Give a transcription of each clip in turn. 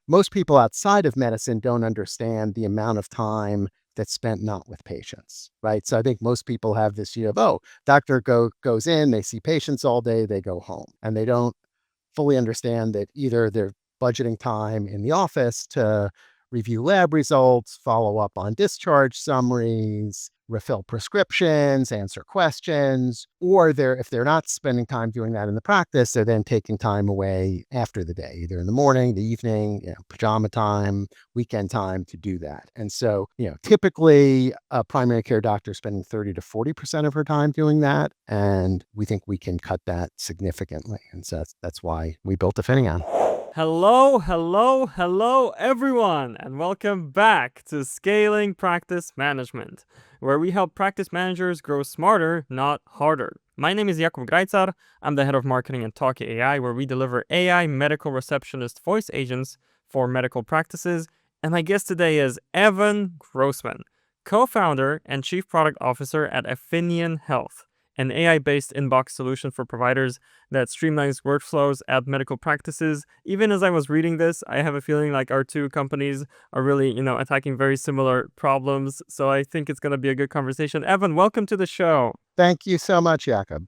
most people outside of medicine don't understand the amount of time that's spent not with patients, right? So I think most people have this view of, oh, goes in, they see patients all day, they go home, and they don't fully understand that either they're budgeting time in the office to review lab results, follow up on discharge summaries, refill prescriptions, answer questions, or if they're not spending time doing that in the practice, they're then taking time away after the day, either in the morning, the evening, pajama time, weekend time to do that. And so, typically a primary care doctor is spending 30 to 40% of her time doing that. And we think we can cut that significantly. And so that's why we built Affineon. Hello, everyone, and welcome back to Scaling Practice Management, where we help practice managers grow smarter, not harder. My name is Jakub Grajcar. I'm the head of marketing at Talkie AI, where we deliver AI medical receptionist voice agents for medical practices. And my guest today is Evan Grossman, co-founder and chief product officer at Affineon Health, an AI-based inbox solution for providers that streamlines workflows at medical practices. Even as I was reading this, I have a feeling like our two companies are really, attacking very similar problems. So I think it's going to be a good conversation. Evan, welcome to the show. Thank you so much, Jakub.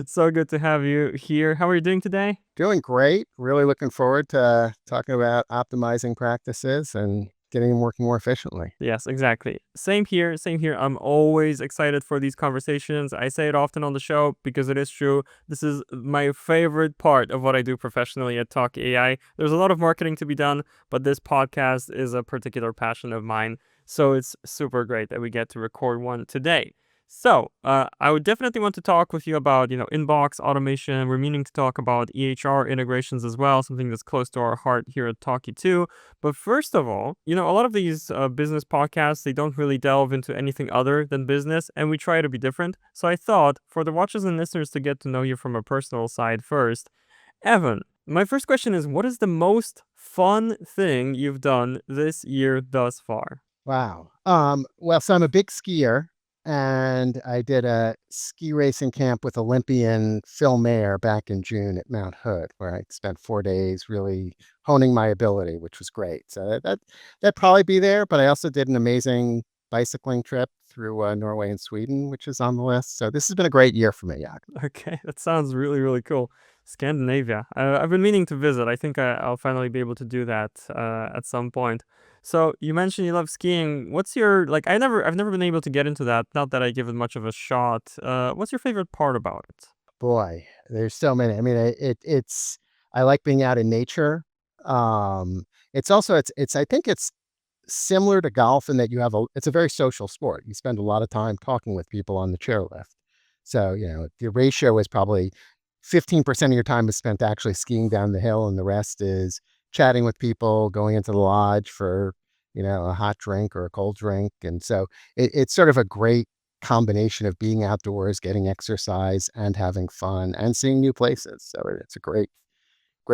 So good to have you here. How are you doing today? Doing great. Really looking forward to talking about optimizing practices and getting them working more efficiently. Yes, exactly. Same here. I'm always excited for these conversations. I say it often on the show because it is true. This is my favorite part of what I do professionally at Talk AI. There's a lot of marketing to be done, but this podcast is a particular passion of mine. So it's super great that we get to record one today. So, I would definitely want to talk with you about, inbox automation. We're meaning to talk about EHR integrations as well, something that's close to our heart here at Talkie 2. But first of all, a lot of these business podcasts, they don't really delve into anything other than business, and we try to be different. So I thought, for the watchers and listeners to get to know you from a personal side first, Evan, my first question is, what is the most fun thing you've done this year thus far? Wow. So I'm a big skier, and I did a ski racing camp with Olympian Phil Mayer back in June at Mount Hood, where I spent 4 days really honing my ability, which was great. So that'd probably be there. But I also did an amazing bicycling trip through Norway and Sweden, which is on the list. So this has been a great year for me, Jakub. Okay, that sounds really, really cool. Scandinavia. I've been meaning to visit. I think I'll finally be able to do that at some point. So you mentioned you love skiing. What's your like? I've never been able to get into that. Not that I give it much of a shot. What's your favorite part about it? Boy, there's so many. I mean, it's I like being out in nature. It's also it's I think it's similar to golf in that it's a very social sport. You spend a lot of time talking with people on the chairlift. So, the ratio is probably 15% of your time is spent actually skiing down the hill, and the rest is chatting with people, going into the lodge for, a hot drink or a cold drink. And so it's sort of a great combination of being outdoors, getting exercise and having fun and seeing new places. So it's a great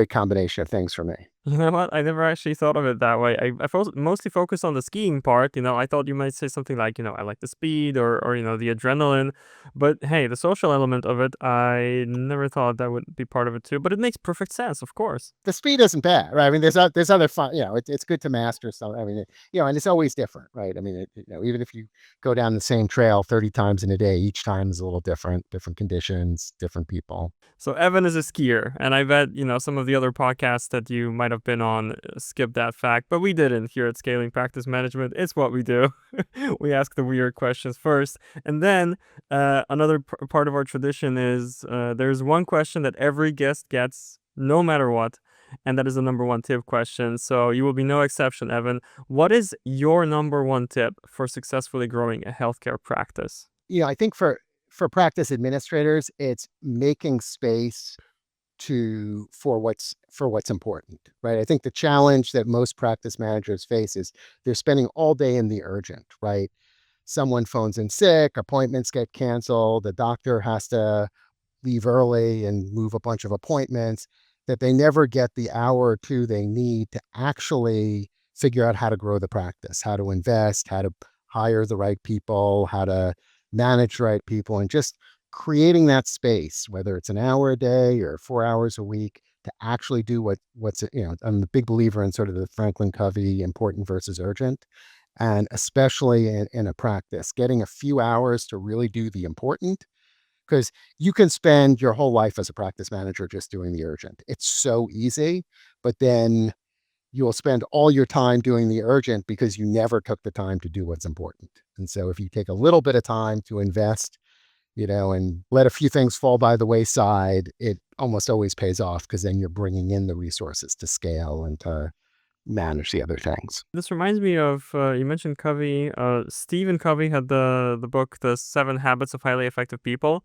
combination of things for me. You know what? I never actually thought of it that way. Mostly focused on the skiing part. I thought you might say something like, I like the speed or the adrenaline. But hey, the social element of it, I never thought that would be part of it too. But it makes perfect sense, of course. The speed isn't bad, right? I mean, there's other fun, it's good to master something. I mean, and it's always different, right? I mean, even if you go down the same trail 30 times in a day, each time is a little different conditions, different people. So Evan is a skier, and I bet, some of the other podcasts that you might have been on skip that fact, but we didn't here at Scaling Practice Management. It's what we do. We ask the weird questions first, and then another part of our tradition is there's one question that every guest gets, no matter what, and that is the number one tip question. So you will be no exception, Evan. What is your number one tip for successfully growing a healthcare practice? I think for practice administrators, it's making space for what's important, right? I think the challenge that most practice managers face is they're spending all day in the urgent, right? Someone phones in sick, appointments get canceled, the doctor has to leave early and move a bunch of appointments, that they never get the hour or two they need to actually figure out how to grow the practice, how to invest, how to hire the right people, how to manage the right people, and just creating that space, whether it's an hour a day or 4 hours a week, to actually do what's, I'm a big believer in sort of the Franklin Covey important versus urgent. And especially in a practice, getting a few hours to really do the important, because you can spend your whole life as a practice manager just doing the urgent. It's so easy, but then you'll spend all your time doing the urgent because you never took the time to do what's important. And so if you take a little bit of time to invest, and let a few things fall by the wayside, it almost always pays off because then you're bringing in the resources to scale and to manage the other things. This reminds me of you mentioned Covey. Stephen Covey had the book, The 7 Habits of Highly Effective People.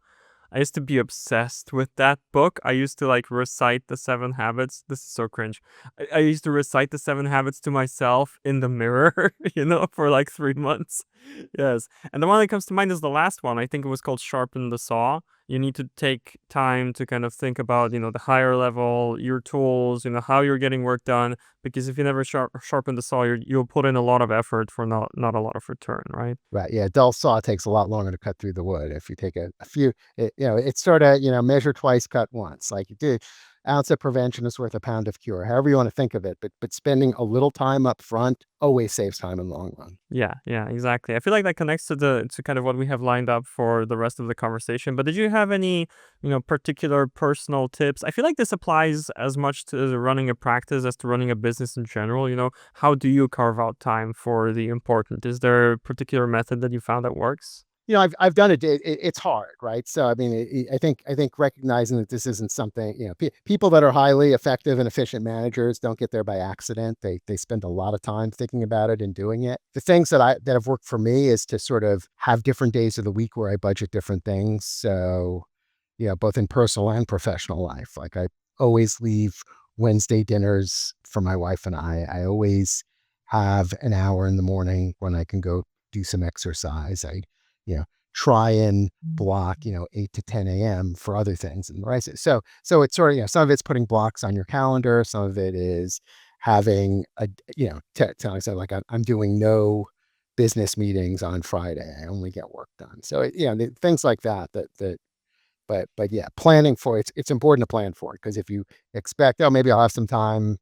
I used to be obsessed with that book. I used to like recite the 7 habits. This is so cringe. I used to recite the 7 habits to myself in the mirror, for like 3 months. Yes. And the one that comes to mind is the last one. I think it was called Sharpen the Saw. You need to take time to kind of think about, the higher level, your tools, how you're getting work done. Because if you never sharpen the saw, you'll put in a lot of effort for not a lot of return, right? Right. Yeah. Dull saw takes a lot longer to cut through the wood. If you take a few, it's sort of, measure twice, cut once. Like you do, ounce of prevention is worth a pound of cure, however you want to think of it. But spending a little time up front always saves time in the long run. Yeah, exactly. I feel like that connects to kind of what we have lined up for the rest of the conversation. But did you have any, particular personal tips? I feel like this applies as much to running a practice as to running a business in general. How do you carve out time for the important? Is there a particular method that you found that works? I've done it. It's hard, right? So I mean, I think recognizing that this isn't something, people that are highly effective and efficient managers don't get there by accident. They spend a lot of time thinking about it and doing it. The things that have worked for me is to sort of have different days of the week where I budget different things. So, both in personal and professional life. Like I always leave Wednesday dinners for my wife and I always have an hour in the morning when I can go do some exercise. I you know, try and block, 8 to 10 a.m. for other things. And right. So it's sort of, some of it's putting blocks on your calendar. Some of it is having telling myself like I'm doing no business meetings on Friday. I only get work done. So, things like but yeah, planning for it's important to plan for it because if you expect, oh, maybe I'll have some time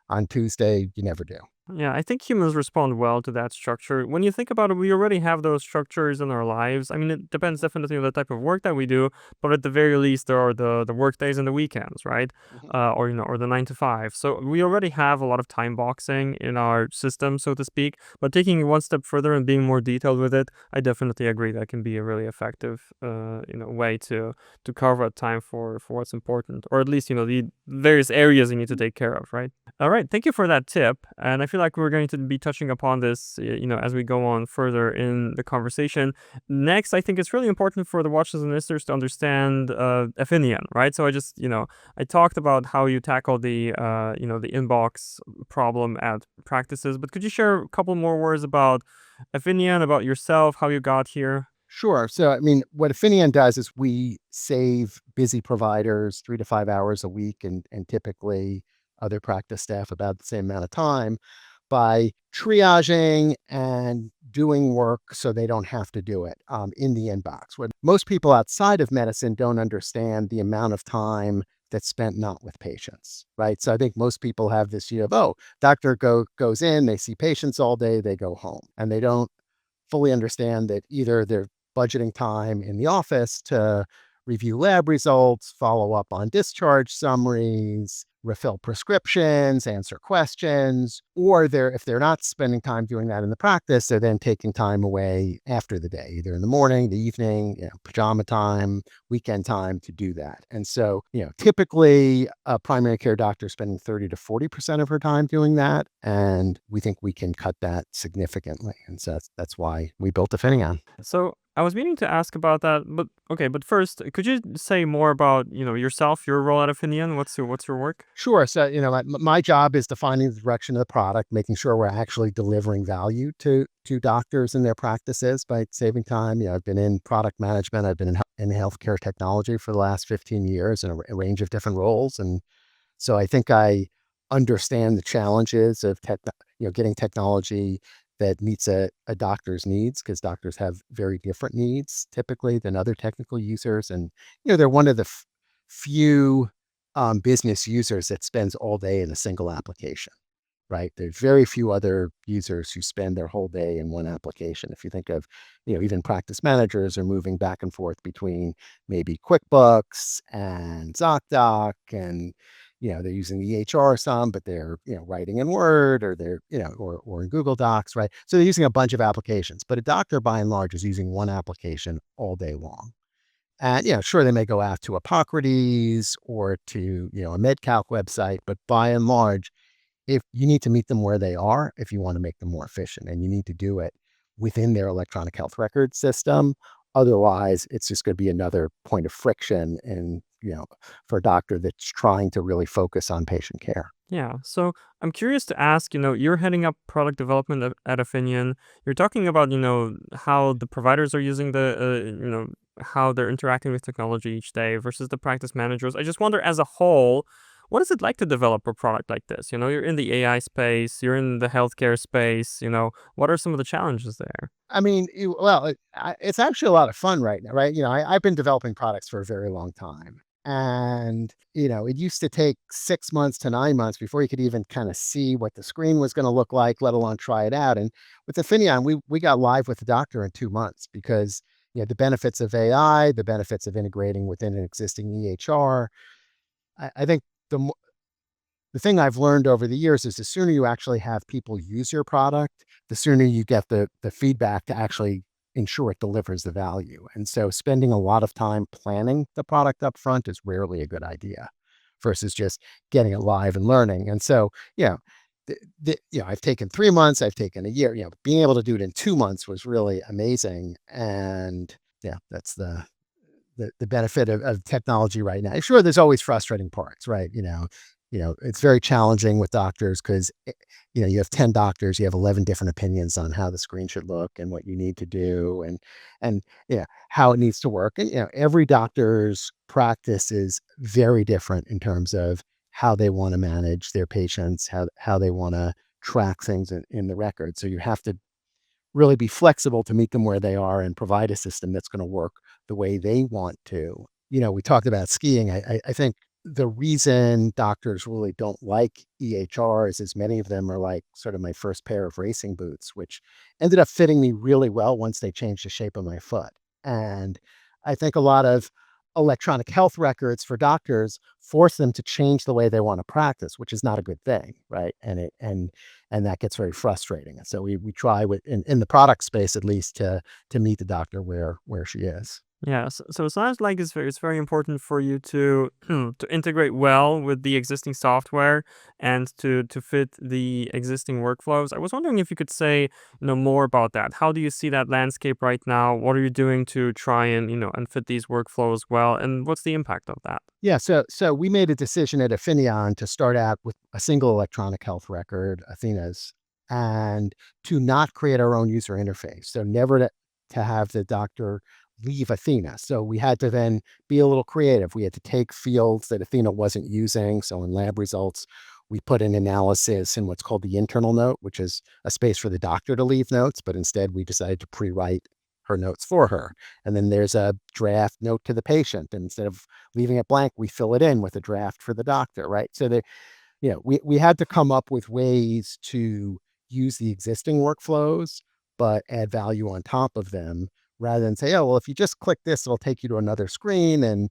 on Tuesday, you never do. Yeah, I think humans respond well to that structure. When you think about it, we already have those structures in our lives. I mean, it depends definitely on the type of work that we do, but at the very least, there are the work days and the weekends, right? Mhm. Or the 9 to 5. So we already have a lot of time boxing in our system, so to speak. But taking it one step further and being more detailed with it, I definitely agree that can be a really effective, way to carve out time for what's important, or at least the various areas you need to take care of, right? All right, thank you for that tip. And I feel like we're going to be touching upon this, as we go on further in the conversation. Next, I think it's really important for the watchers and listeners to understand Affineon, right? So I talked about how you tackle the inbox problem at practices, but could you share a couple more words about Affineon, about yourself, how you got here? Sure. So, I mean, what Affineon does is we save busy providers 3 to 5 hours a week and typically other practice staff about the same amount of time by triaging and doing work so they don't have to do it in the inbox. What most people outside of medicine don't understand the amount of time that's spent not with patients, right? So I think most people have this view of, oh, goes in, they see patients all day, they go home, and they don't fully understand that either they're budgeting time in the office to review lab results, follow up on discharge summaries, refill prescriptions, answer questions, or if they're not spending time doing that in the practice, they're then taking time away after the day, either in the morning, the evening, pajama time, weekend time to do that. And so, typically a primary care doctor is spending 30 to 40% of her time doing that. And we think we can cut that significantly. And so that's why we built Affineon. So I was meaning to ask about that, but okay. But first, could you say more about yourself, your role at Affineon? What's your work? Sure. So, my job is defining the direction of the product, making sure we're actually delivering value to doctors in their practices by saving time. I've been in product management. I've been in healthcare technology for the last 15 years in a range of different roles. And so I think I understand the challenges of getting technology that meets a doctor's needs because doctors have very different needs typically than other technical users. And, they're one of the few business users that spends all day in a single application, right? There's very few other users who spend their whole day in one application. If you think of, even practice managers are moving back and forth between maybe QuickBooks and ZocDoc, and they're using the EHR some, but they're writing in Word, or they're or in Google Docs, right? So they're using a bunch of applications. But a doctor, by and large, is using one application all day long. And sure, they may go out to Hippocrates or to a MedCalc website, but by and large, if you need to meet them where they are, if you want to make them more efficient, and you need to do it within their electronic health record system. Otherwise, it's just going to be another point of friction, and for a doctor that's trying to really focus on patient care. Yeah. So I'm curious to ask, you're heading up product development at Affineon. You're talking about, how the providers are using how they're interacting with technology each day versus the practice managers. I just wonder, as a whole, what is it like to develop a product like this? You're in the AI space, you're in the healthcare space, what are some of the challenges there? I mean, it's actually a lot of fun right now, right? I've been developing products for a very long time. And, it used to take 6 months to 9 months before you could even kind of see what the screen was going to look like, let alone try it out. And with Affineon, we got live with the doctor in 2 months because, the benefits of AI, the benefits of integrating within an existing EHR. I think the the thing I've learned over the years is the sooner you actually have people use your product, the sooner you get the feedback to actually ensure it delivers the value. And so spending a lot of time planning the product up front is rarely a good idea versus just getting it live and learning. And so, I've taken 3 months, I've taken a year, being able to do it in 2 months was really amazing. And that's the benefit of technology right now. Sure, there's always frustrating parts, right? It's very challenging with doctors because you have 10 doctors, you have 11 different opinions on how the screen should look and what you need to do, and how it needs to work. And every doctor's practice is very different in terms of how they want to manage their patients, how they want to track things in the record. So you have to really be flexible to meet them where they are and provide a system that's going to work the way they want to. We talked about skiing. I think the reason doctors really don't like EHRs is many of them are like sort of my first pair of racing boots, which ended up fitting me really well once they changed the shape of my foot. And I think a lot of electronic health records for doctors force them to change the way they want to practice, which is not a good thing, right? And that gets very frustrating. And so we try in the product space at least to meet the doctor where she is. Yeah, so it sounds like it's very important for you to to integrate well with the existing software and to fit the existing workflows. I was wondering if you could say, more about that. How do you see that landscape right now? What are you doing to try and, and fit these workflows well? And what's the impact of that? Yeah, so we made a decision at Affineon to start out with a single electronic health record, Athena's, and to not create our own user interface. So never to have the doctor leave Athena. So we had to then be a little creative. We had to take fields that Athena wasn't using. So in lab results, we put an analysis in what's called the internal note, which is a space for the doctor to leave notes, but instead we decided to pre-write her notes for her. And then there's a draft note to the patient. And instead of leaving it blank, we fill it in with a draft for the doctor, right? So we had to come up with ways to use the existing workflows, but add value on top of them rather than say, oh, well, if you just click this, it'll take you to another screen. And,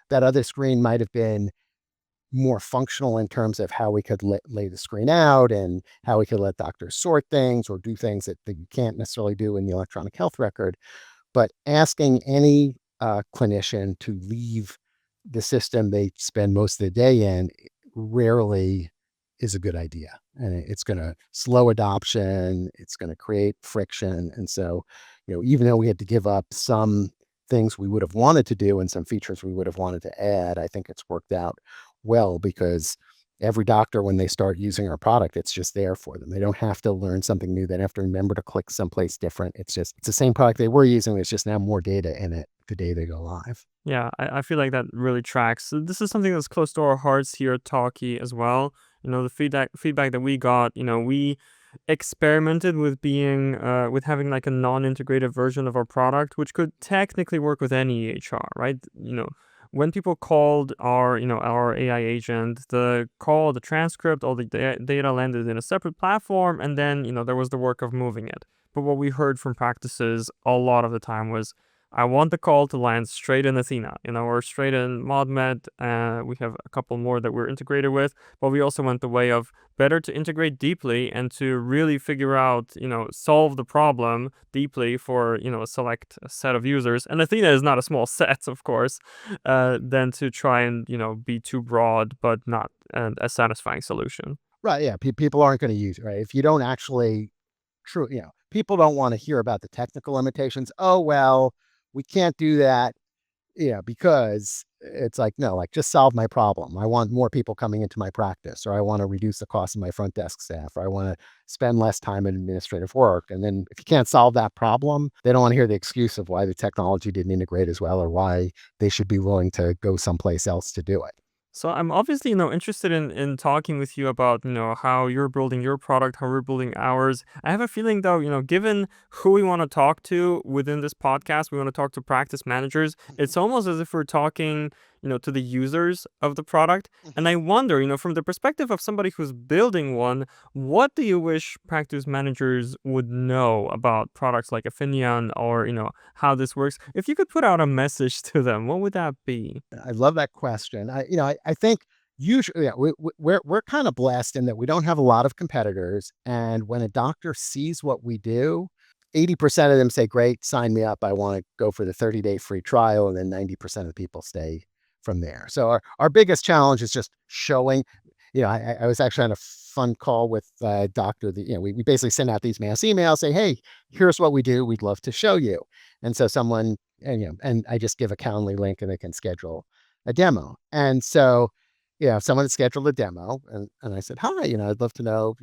that other screen might have been more functional in terms of how we could lay the screen out and how we could let doctors sort things or do things that you can't necessarily do in the electronic health record. But asking any clinician to leave the system they spend most of the day in rarely is a good idea. And it's going to slow adoption, it's going to create friction. And so, even though we had to give up some things we would have wanted to do and some features we would have wanted to add, I think it's worked out well because every doctor, when they start using our product, it's just there for them. They don't have to learn something new. They don't have to remember to click someplace different. It's the same product they were using. There's just now more data in it the day they go live. Yeah, I feel like that really tracks. So this is something that's close to our hearts here at Talkie as well. The feedback that we got, we experimented with with having like a non-integrated version of our product, which could technically work with any EHR, right? when people called our AI agent, the call, the transcript, all the data landed in a separate platform, and then there was the work of moving it. But what we heard from practices a lot of the time was, I want the call to land straight in Athena, or straight in ModMed. We have a couple more that we're integrated with, but we also went the way of better to integrate deeply and to really figure out, solve the problem deeply for, a select set of users. And Athena is not a small set, of course, than to try and, be too broad, but not a satisfying solution. Right. Yeah. People aren't going to use it, right? If you don't actually true, people don't want to hear about the technical limitations. Oh, well, we can't do that, because it's like, no, like just solve my problem. I want more people coming into my practice, or I want to reduce the cost of my front desk staff, or I want to spend less time in administrative work. And then if you can't solve that problem, they don't want to hear the excuse of why the technology didn't integrate as well, or why they should be willing to go someplace else to do it. So I'm obviously, interested in talking with you about, how you're building your product, how we're building ours. I have a feeling though, given who we want to talk to within this podcast, we want to talk to practice managers. It's almost as if we're talking, to the users of the product. And I wonder, from the perspective of somebody who's building one, what do you wish practice managers would know about products like Affineon, or, how this works? If you could put out a message to them, what would that be? I love that question. I think usually, yeah, we're kind of blessed in that we don't have a lot of competitors, and when a doctor sees what we do, 80% of them say, "Great, sign me up. I want to go for the 30-day free trial," and then 90% of the people stay from there. So our biggest challenge is just showing. I was actually on a fun call with a doctor that, we basically send out these mass emails, say, "Hey, here's what we do. We'd love to show you." And so someone, and I just give a Calendly link and they can schedule a demo. And so, someone had scheduled a demo, and I said, "Hi, I'd love to know,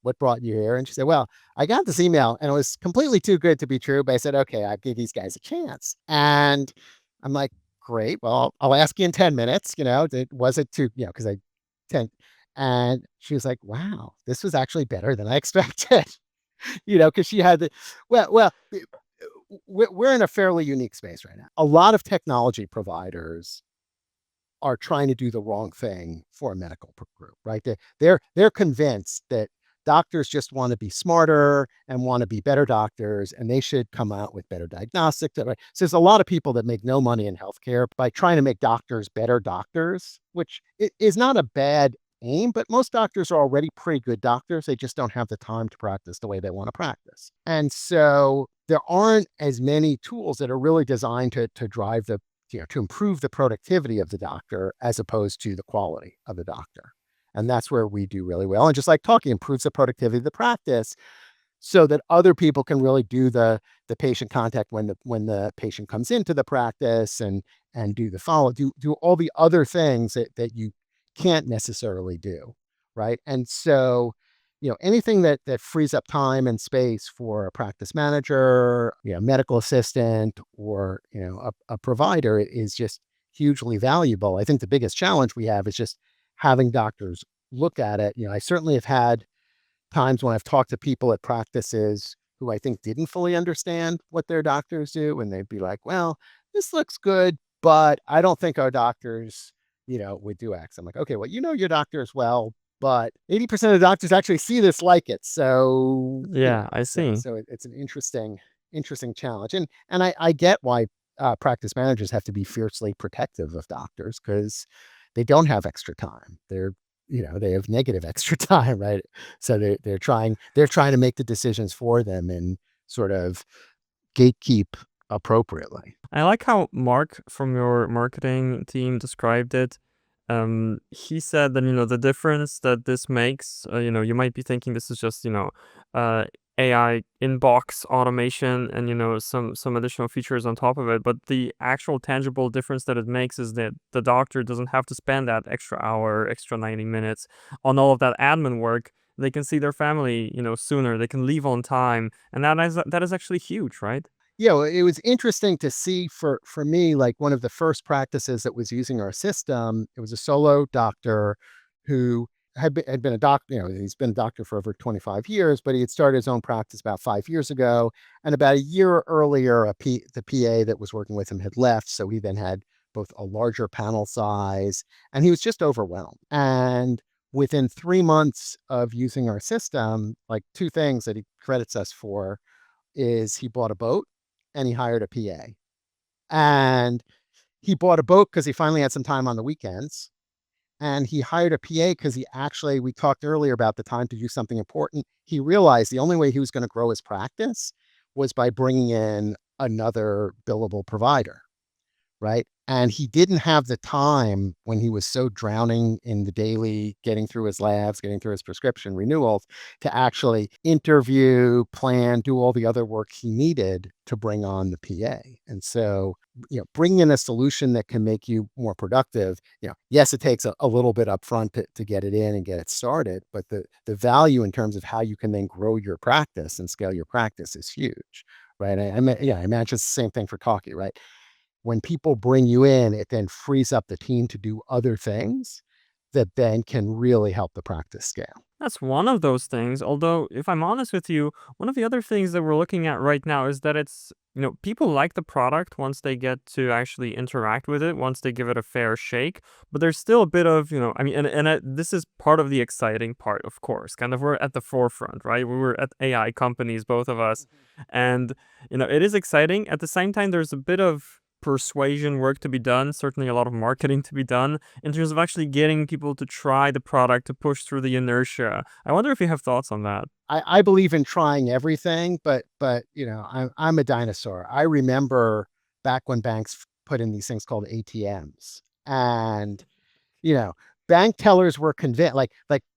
what brought you here?" And she said, "Well, I got this email and it was completely too good to be true, but I said, okay, I'll give these guys a chance." And I'm like, "Great. Well, I'll ask you in 10 minutes, was it too, because I 10." And she was like, "Wow, this was actually better than I expected." Because she had the, well, we're in a fairly unique space right now. A lot of technology providers are trying to do the wrong thing for a medical group, right? They're convinced that doctors just want to be smarter and want to be better doctors, and they should come out with better diagnostics. Right? So there's a lot of people that make no money in healthcare by trying to make doctors better doctors, which is not a bad aim, but most doctors are already pretty good doctors. They just don't have the time to practice the way they want to practice. And so there aren't as many tools that are really designed to drive the, to improve the productivity of the doctor as opposed to the quality of the doctor. And that's where we do really well. And just like talking improves the productivity of the practice so that other people can really do the patient contact when the patient comes into the practice, and do the follow, do all the other things that you can't necessarily do. Right. And so, anything that frees up time and space for a practice manager, medical assistant, or, a provider is just hugely valuable. I think the biggest challenge we have is just having doctors look at it. I certainly have had times when I've talked to people at practices who I think didn't fully understand what their doctors do, and they'd be like, "Well, this looks good, but I don't think our doctors, would do X." I'm like, "Okay, well, your doctors well, but 80% of the doctors actually see this like it." So, Yeah, I see. it's an interesting challenge. And I get why practice managers have to be fiercely protective of doctors, because they don't have extra time. They have negative extra time, right? So they're trying to make the decisions for them and sort of gatekeep appropriately. I like how Mark from your marketing team described it. He said that, the difference that this makes, you might be thinking this is just, uh, AI inbox automation and, some additional features on top of it. But the actual tangible difference that it makes is that the doctor doesn't have to spend that extra hour, extra 90 minutes on all of that admin work. They can see their family, sooner. They can leave on time. And that is actually huge, right? Yeah, well, it was interesting to see for me, like one of the first practices that was using our system. It was a solo doctor who had been a doctor. He's been a doctor for over 25 years, but he had started his own practice about 5 years ago. And about a year earlier, the PA that was working with him had left, so he then had both a larger panel size, and he was just overwhelmed. And within 3 months of using our system, like two things that he credits us for is he bought a boat and he hired a PA. And he bought a boat because he finally had some time on the weekends. And he hired a PA because he actually, we talked earlier about the time to do something important. He realized the only way he was going to grow his practice was by bringing in another billable provider, right? And he didn't have the time when he was so drowning in the daily, getting through his labs, getting through his prescription renewals, to actually interview, plan, do all the other work he needed to bring on the PA. And so, bringing in a solution that can make you more productive, yes, it takes a little bit upfront to get it in and get it started, but the value in terms of how you can then grow your practice and scale your practice is huge, right? I imagine it's the same thing for Talkie, right? When people bring you in, it then frees up the team to do other things that then can really help the practice scale. That's one of those things. Although, if I'm honest with you, one of the other things that we're looking at right now is that people like the product once they get to actually interact with it, once they give it a fair shake. But there's still a bit of, I mean, this is part of the exciting part, of course. Kind of, we're at the forefront, right? We were at AI companies, both of us. And, it is exciting. At the same time, there's a bit of persuasion work to be done, certainly a lot of marketing to be done in terms of actually getting people to try the product, to push through the inertia. I wonder if you have thoughts on that. I believe in trying everything, but I'm a dinosaur. I remember back when banks put in these things called ATMs, and you know, bank tellers were convinced, like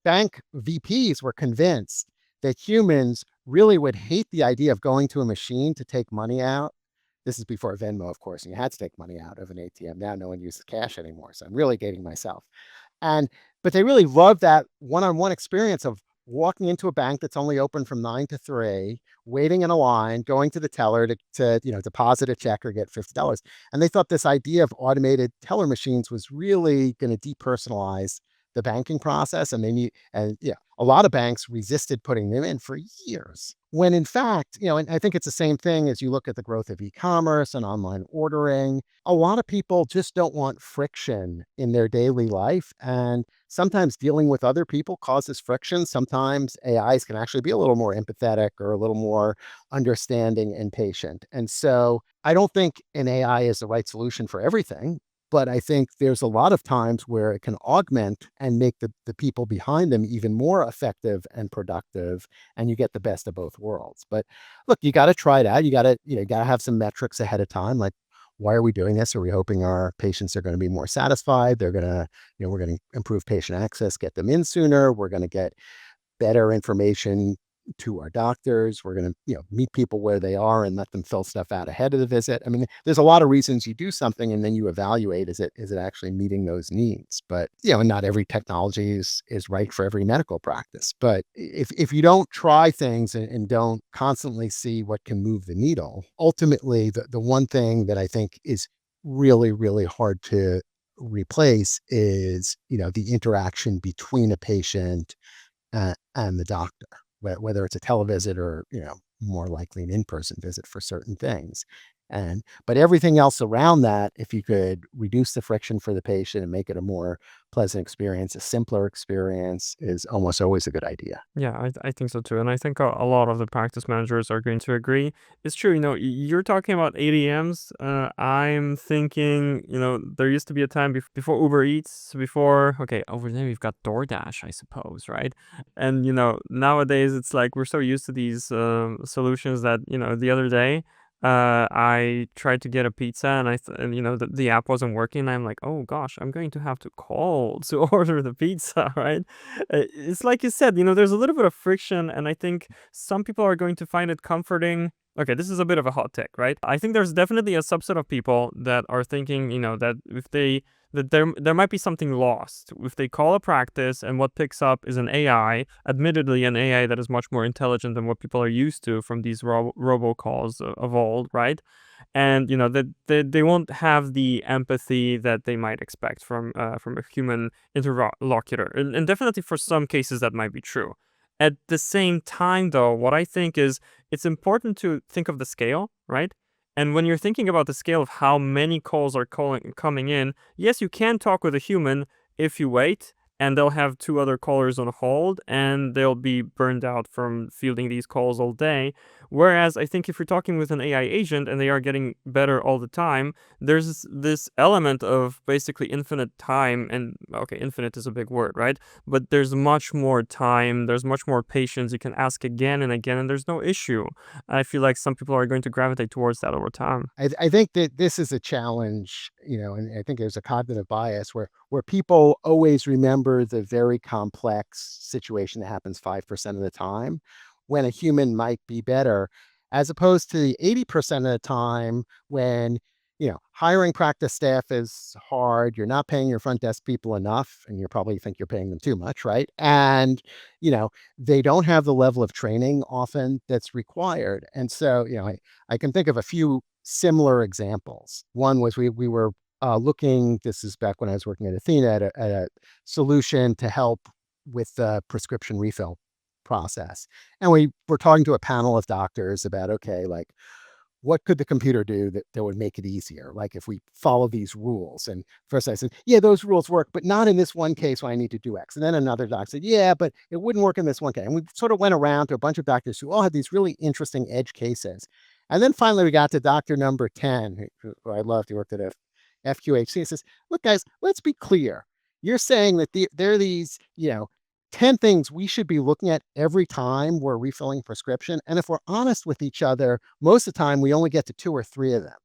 bank VPs were convinced that humans really would hate the idea of going to a machine to take money out. This is before Venmo, of course, and you had to take money out of an ATM. Now no one uses cash anymore, so I'm really dating myself. And but they really love that one-on-one experience of walking into a bank that's only open from 9 to 3, waiting in a line, going to the teller to deposit a check or get $50. And they thought this idea of automated teller machines was really going to depersonalize the banking process. And a lot of banks resisted putting them in for years. When in fact, and I think it's the same thing as you look at the growth of e-commerce and online ordering. A lot of people just don't want friction in their daily life. And sometimes dealing with other people causes friction. Sometimes AIs can actually be a little more empathetic or a little more understanding and patient. And so I don't think an AI is the right solution for everything. But I think there's a lot of times where it can augment and make the people behind them even more effective and productive, and you get the best of both worlds. But look, you got to try it out. You got to have some metrics ahead of time, like why are we doing this? Are we hoping our patients are going to be more satisfied? We're going to improve patient access, get them in sooner. We're going to get better information to our doctors. We're going to, meet people where they are and let them fill stuff out ahead of the visit. I mean, there's a lot of reasons you do something and then you evaluate, is it actually meeting those needs? But, and not every technology is right for every medical practice. But if you don't try things and don't constantly see what can move the needle, ultimately the one thing that I think is really, really hard to replace is, the interaction between a patient and the doctor, whether it's a televisit or, more likely an in-person visit for certain things. But everything else around that, if you could reduce the friction for the patient and make it a more pleasant experience, a simpler experience, is almost always a good idea. Yeah, I think so too. And I think a lot of the practice managers are going to agree. It's true, you're talking about ADMs. I'm thinking, there used to be a time before Uber Eats, okay, over there we've got DoorDash, I suppose, right? And, nowadays it's like we're so used to these solutions that, the other day, I tried to get a pizza and the app wasn't working. And I'm like, oh gosh, I'm going to have to call to order the pizza, right? It's like you said, there's a little bit of friction, and I think some people are going to find it comforting. Okay, this is a bit of a hot take, right? I think there's definitely a subset of people that are thinking, that if they that there might be something lost if they call a practice and what picks up is an AI, admittedly an AI that is much more intelligent than what people are used to from these robocalls of old, right? And that they won't have the empathy that they might expect from a human interlocutor, and definitely for some cases that might be true. At the same time, though, what I think is it's important to think of the scale, right? And when you're thinking about the scale of how many calls are coming in, yes, you can talk with a human if you wait, and they'll have two other callers on hold, and they'll be burned out from fielding these calls all day. Whereas I think if you're talking with an AI agent and they are getting better all the time, there's this element of basically infinite time. And okay, infinite is a big word, right? But there's much more time, there's much more patience. You can ask again and again, and there's no issue. I feel like some people are going to gravitate towards that over time. I think that this is a challenge, and I think there's a cognitive bias where people always remember the very complex situation that happens 5% of the time when a human might be better, as opposed to the 80% of the time when, hiring practice staff is hard. You're not paying your front desk people enough, and you probably think you're paying them too much, right? And, you know, they don't have the level of training often that's required. And so, I can think of a few similar examples. One was we were looking. This is back when I was working at Athena at a solution to help with the prescription refill process, and we were talking to a panel of doctors about, okay, like, what could the computer do that would make it easier? Like if we follow these rules. And first I said, yeah, those rules work, but not in this one case where I need to do X. And then another doc said, yeah, but it wouldn't work in this one case. And we sort of went around to a bunch of doctors who all had these really interesting edge cases. And then finally we got to doctor number 10, who I loved. He worked at a FQHC. He says, look, guys, let's be clear. You're saying that there are these, 10 things we should be looking at every time we're refilling prescription. And if we're honest with each other, most of the time we only get to 2 or 3 of them.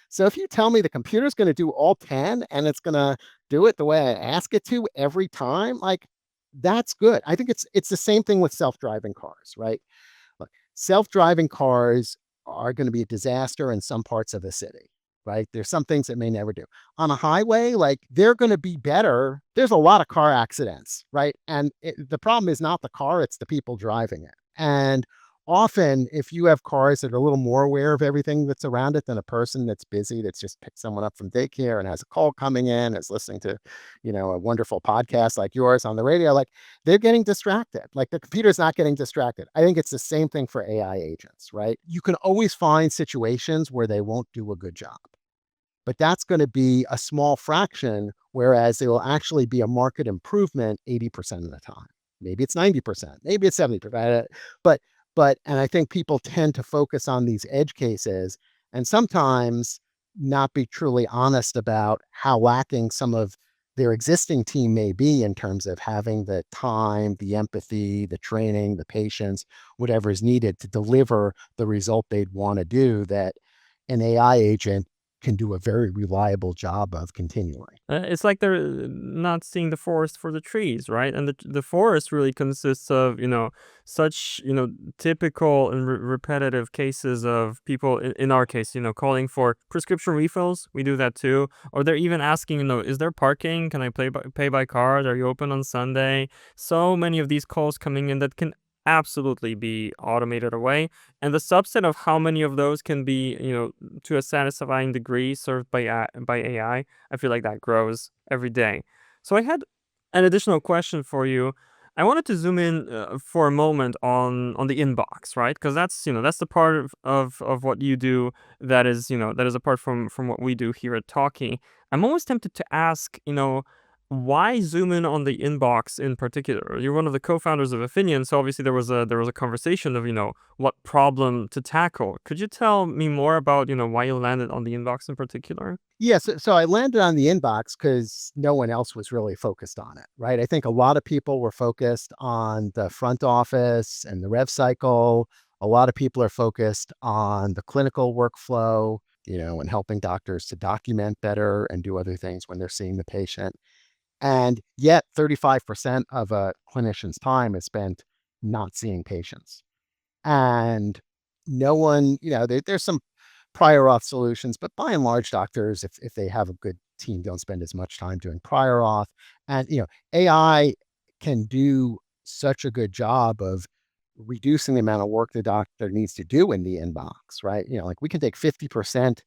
So if you tell me the computer's going to do all 10 and it's going to do it the way I ask it to every time, like, that's good. I think it's the same thing with self-driving cars, right? Look, self-driving cars are going to be a disaster in some parts of the city, right? There's some things that may never do. On a highway, like, they're going to be better. There's a lot of car accidents, right? And the problem is not the car, it's the people driving it. And often, if you have cars that are a little more aware of everything that's around it than a person that's busy, that's just picked someone up from daycare and has a call coming in, is listening to, a wonderful podcast like yours on the radio, like, they're getting distracted. Like, the computer's not getting distracted. I think it's the same thing for AI agents, right? You can always find situations where they won't do a good job, but that's going to be a small fraction, whereas it will actually be a market improvement 80% of the time. Maybe it's 90%, maybe it's 70%. But, and I think people tend to focus on these edge cases and sometimes not be truly honest about how lacking some of their existing team may be in terms of having the time, the empathy, the training, the patience, whatever is needed to deliver the result they'd want to do, that an AI agent can do a very reliable job of continuing. It's like they're not seeing the forest for the trees, right? And the forest really consists of, such, typical and repetitive cases of people, in our case, calling for prescription refills. We do that too. Or they're even asking, is there parking? Can I pay by card? Are you open on Sunday? So many of these calls coming in that can absolutely be automated away. And the subset of how many of those can be, to a satisfying degree served by AI, I feel like that grows every day. So I had an additional question for you. I wanted to zoom in for a moment on the inbox, right? Because that's the part of what you do that is apart from what we do here at Talkie. I'm almost tempted to ask, why zoom in on the inbox in particular? You're one of the co-founders of Affineon, so obviously there was a conversation of, what problem to tackle. Could you tell me more about, why you landed on the inbox in particular? Yes. So I landed on the inbox because no one else was really focused on it, right? I think a lot of people were focused on the front office and the rev cycle. A lot of people are focused on the clinical workflow, and helping doctors to document better and do other things when they're seeing the patient. And yet 35% of a clinician's time is spent not seeing patients. And no one, there's some prior auth solutions, but by and large, doctors, if they have a good team, don't spend as much time doing prior auth. And, AI can do such a good job of reducing the amount of work the doctor needs to do in the inbox, right? Like, we can take 50%,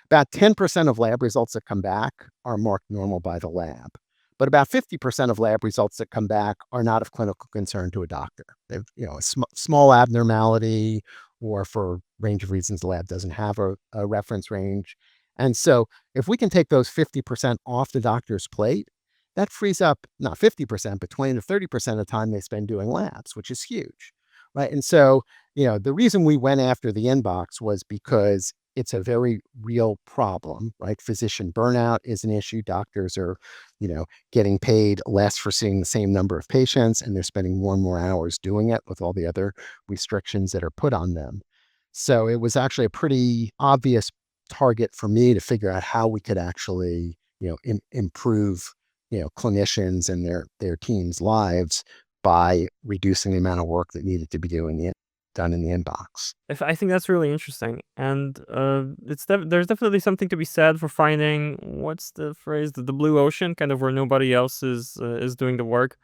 about 10% of lab results that come back are marked normal by the lab. But about 50% of lab results that come back are not of clinical concern to a doctor. They've, a small abnormality, or for range of reasons the lab doesn't have a reference range. And so if we can take those 50% off the doctor's plate, that frees up not 50%, but 20 to 30% of the time they spend doing labs, which is huge. Right. And so, the reason we went after the inbox was because it's a very real problem, right? Physician burnout is an issue. Doctors are, getting paid less for seeing the same number of patients, and they're spending more and more hours doing it with all the other restrictions that are put on them. So it was actually a pretty obvious target for me to figure out how we could actually, improve, clinicians and their teams' lives by reducing the amount of work that needed to be done in the inbox. I think that's really interesting, and there's definitely something to be said for finding what's the phrase, the blue ocean, kind of where nobody else is doing the work,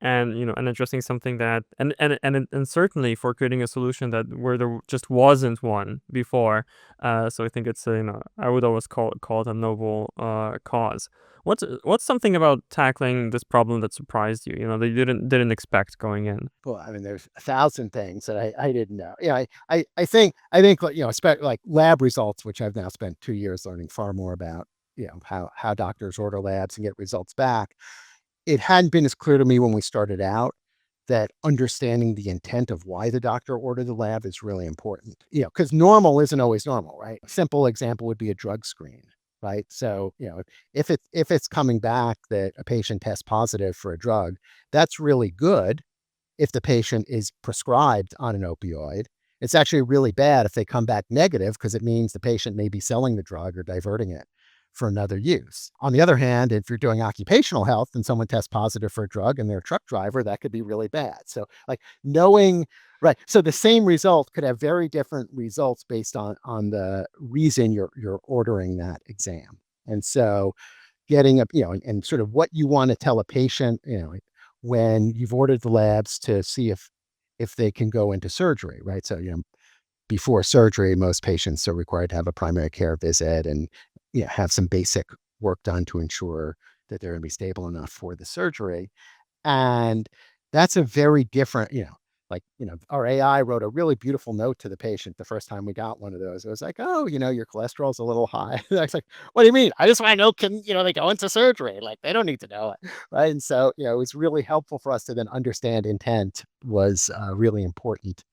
and and addressing something that and certainly for creating a solution that where there just wasn't one before. So I think it's I would always call it a noble cause. What's something about tackling this problem that surprised you? That you didn't expect going in. Well, I mean, there's a thousand things that I didn't know. Yeah, I think like, like lab results, which I've now spent 2 years learning far more about, how doctors order labs and get results back. It hadn't been as clear to me when we started out that understanding the intent of why the doctor ordered the lab is really important. Because normal isn't always normal, right? A simple example would be a drug screen, right? So, if it's coming back that a patient tests positive for a drug, that's really good if the patient is prescribed on an opioid. It's actually really bad if they come back negative because it means the patient may be selling the drug or diverting it for another use. On the other hand, if you're doing occupational health and someone tests positive for a drug and they're a truck driver, that could be really bad. So, like knowing, right? So the same result could have very different results based on the reason you're ordering that exam. And so, getting up, and sort of what you want to tell a patient, when you've ordered the labs to see if they can go into surgery, right? So, before surgery, most patients are required to have a primary care visit and have some basic work done to ensure that they're going to be stable enough for the surgery. And that's a very different, like, our AI wrote a really beautiful note to the patient the first time we got one of those. It was like, oh, your cholesterol's a little high. I was like, what do you mean? I just want to know, can, they go into surgery? Like, they don't need to know it. Right. And so, it was really helpful for us to then understand intent was a really important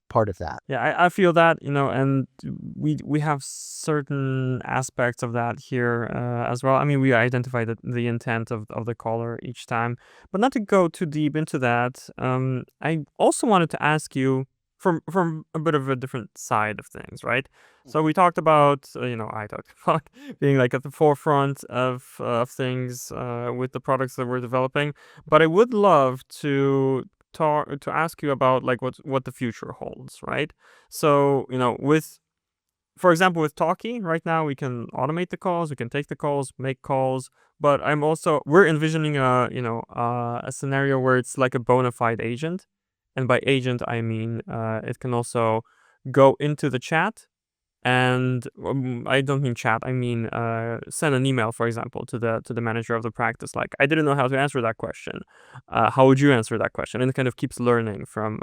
part of that. Yeah, I feel that, and we have certain aspects of that here as well. I mean, we identify the intent of the caller each time, but not to go too deep into that. I also wanted to ask you from a bit of a different side of things, right? So we talked about, I talked about being like at the forefront of things with the products that we're developing, but I would love to ask you about like what the future holds, right? So, with for example with Talkie, right now we can automate the calls, we can take the calls, make calls, but we're envisioning a scenario where it's like a bona fide agent. And by agent I mean it can also go into the chat and I don't mean chat. I mean send an email, for example, to the manager of the practice. Like, I didn't know how to answer that question. How would you answer that question? And it kind of keeps learning from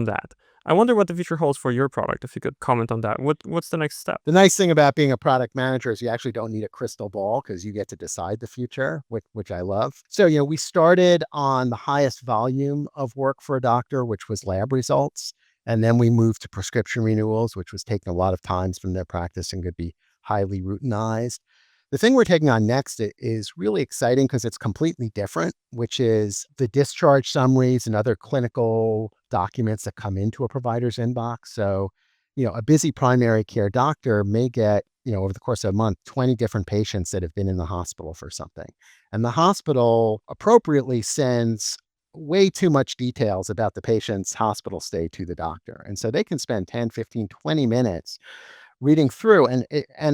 that. I wonder what the future holds for your product. If you could comment on that, what's the next step? The nice thing about being a product manager is you actually don't need a crystal ball because you get to decide the future, which I love. So, we started on the highest volume of work for a doctor, which was lab results. And then we moved to prescription renewals, which was taking a lot of times from their practice and could be highly routinized. The thing we're taking on next is really exciting because it's completely different, which is the discharge summaries and other clinical documents that come into a provider's inbox. So, a busy primary care doctor may get, over the course of a month, 20 different patients that have been in the hospital for something. And the hospital appropriately sends way too much details about the patient's hospital stay to the doctor. And so they can spend 10, 15, 20 minutes reading through and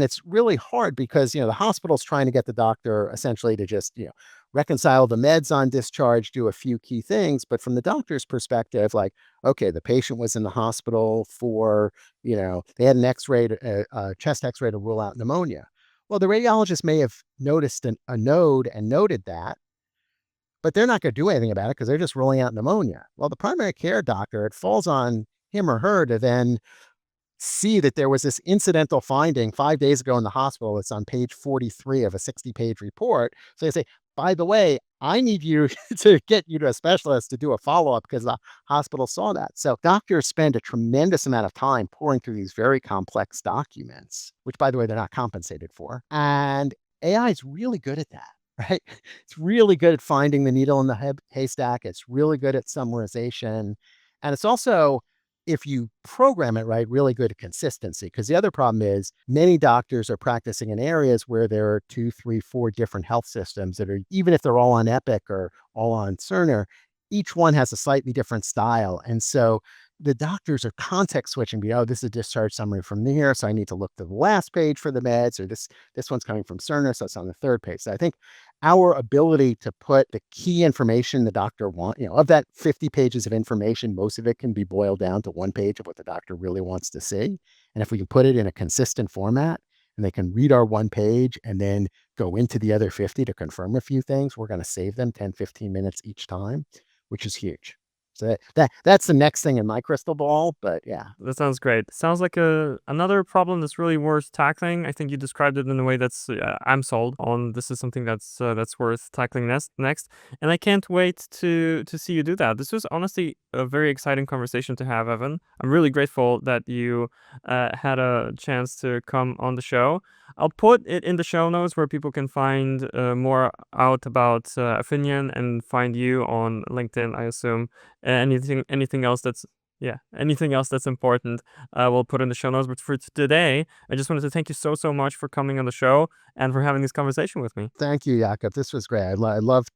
it's really hard because the hospital's trying to get the doctor essentially to just reconcile the meds on discharge, do a few key things, but from the doctor's perspective, like, okay, the patient was in the hospital for they had an x-ray a chest x-ray to rule out pneumonia. Well, the radiologist may have noticed a node and noted that, but they're not going to do anything about it because they're just ruling out pneumonia. Well, the primary care doctor, it falls on him or her to then see that there was this incidental finding 5 days ago in the hospital. It's on page 43 of a 60-page report. So they say, by the way, I need you to get you to a specialist to do a follow up because the hospital saw that. So doctors spend a tremendous amount of time pouring through these very complex documents, which, by the way, they're not compensated for. And AI is really good at that. Right? It's really good at finding the needle in the haystack. It's really good at summarization. And it's also, if you program it right, really good at consistency. Because the other problem is many doctors are practicing in areas where there are 2, 3, 4 different health systems that are, even if they're all on Epic or all on Cerner, each one has a slightly different style. And so the doctors are context switching. Oh, this is a discharge summary from here, so I need to look to the last page for the meds, or this one's coming from Cerner, so it's on the third page. So I think our ability to put the key information the doctor wants, of that 50 pages of information, most of it can be boiled down to one page of what the doctor really wants to see. And if we can put it in a consistent format and they can read our one page and then go into the other 50 to confirm a few things, we're going to save them 10, 15 minutes each time, which is huge. So that's the next thing in my crystal ball, but yeah. That sounds great. Sounds like another problem that's really worth tackling. I think you described it in a way that's I'm sold on. This is something that's worth tackling next. And I can't wait to see you do that. This was honestly a very exciting conversation to have, Evan. I'm really grateful that you had a chance to come on the show. I'll put it in the show notes where people can find more out about Affineon and find you on LinkedIn, I assume. Anything else that's anything else that's important, we'll put in the show notes. But for today, I just wanted to thank you so much for coming on the show and for having this conversation with me. Thank you, Jakub. This was great. I love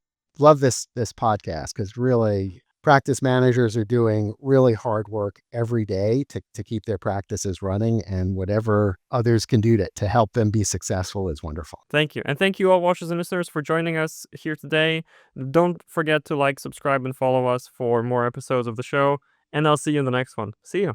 this podcast because really practice managers are doing really hard work every day to keep their practices running, and whatever others can do to help them be successful is wonderful. Thank you. And thank you all watchers and listeners for joining us here today. Don't forget to like, subscribe, and follow us for more episodes of the show. And I'll see you in the next one. See you.